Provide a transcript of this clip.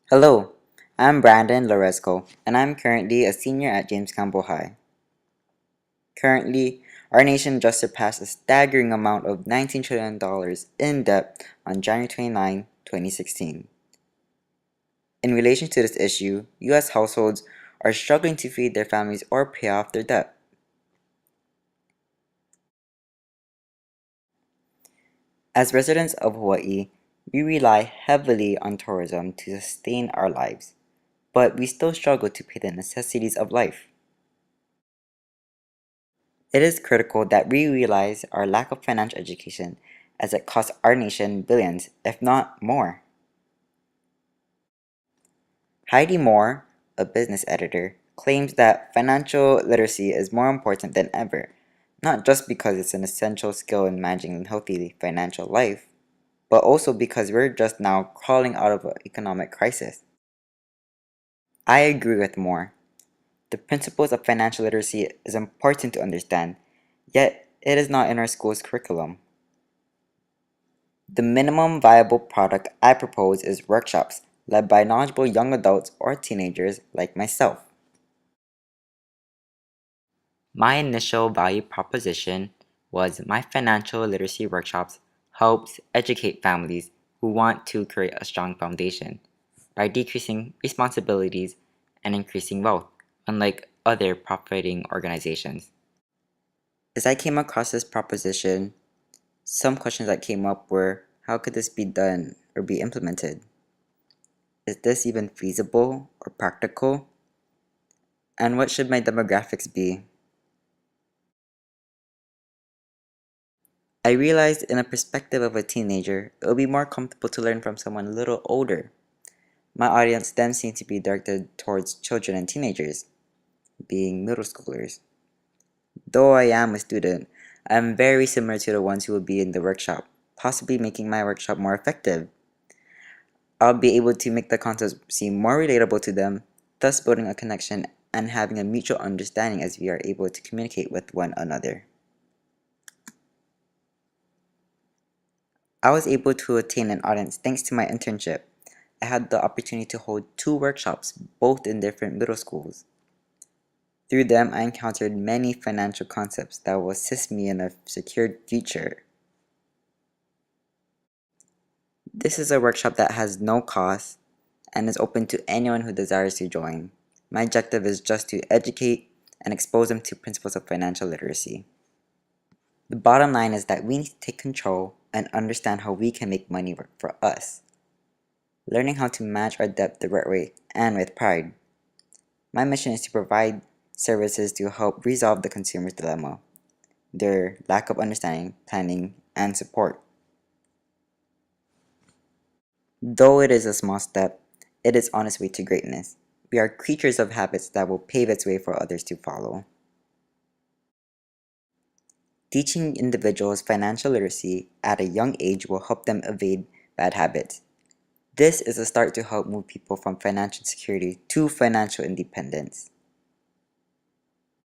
Hello, I'm Brandon Lorezco, and I'm currently a senior at James Campbell High. Currently, our nation just surpassed a staggering amount of $19 trillion in debt on January 29, 2016. In relation to this issue, U.S. households are struggling to feed their families or pay off their debt. As residents of Hawaii, we rely heavily on tourism to sustain our lives, but we still struggle to pay the necessities of life. It is critical that we realize our lack of financial education as it costs our nation billions, if not more. Heidi Moore, a business editor, claims that financial literacy is more important than ever, not just because it's an essential skill in managing a healthy financial life, but also because we're just now crawling out of an economic crisis. I agree with Moore. The principles of financial literacy is important to understand, yet it is not in our school's curriculum. The minimum viable product I propose is workshops led by knowledgeable young adults or teenagers like myself. My initial value proposition was my financial literacy workshops helps educate families who want to create a strong foundation by decreasing responsibilities and increasing wealth, unlike other profiting organizations. As I came across this proposition, some questions that came up were, how could this be done or be implemented? Is this even feasible or practical? And what should my demographics be? I realized in a perspective of a teenager, it would be more comfortable to learn from someone a little older. My audience then seemed to be directed towards children and teenagers, being middle schoolers. Though I am a student, I am very similar to the ones who will be in the workshop, possibly making my workshop more effective. I'll be able to make the concepts seem more relatable to them, thus building a connection and having a mutual understanding as we are able to communicate with one another. I was able to attain an audience thanks to my internship. I had the opportunity to hold 2 workshops, both in different middle schools. Through them, I encountered many financial concepts that will assist me in a secured future. This is a workshop that has no cost and is open to anyone who desires to join. My objective is just to educate and expose them to principles of financial literacy. The bottom line is that we need to take control and understand how we can make money work for us. Learning how to manage our debt the right way and with pride. My mission is to provide services to help resolve the consumer's dilemma, their lack of understanding, planning, and support. Though it is a small step, it is on its way to greatness. We are creatures of habits that will pave its way for others to follow. Teaching individuals financial literacy at a young age will help them evade bad habits. This is a start to help move people from financial security to financial independence.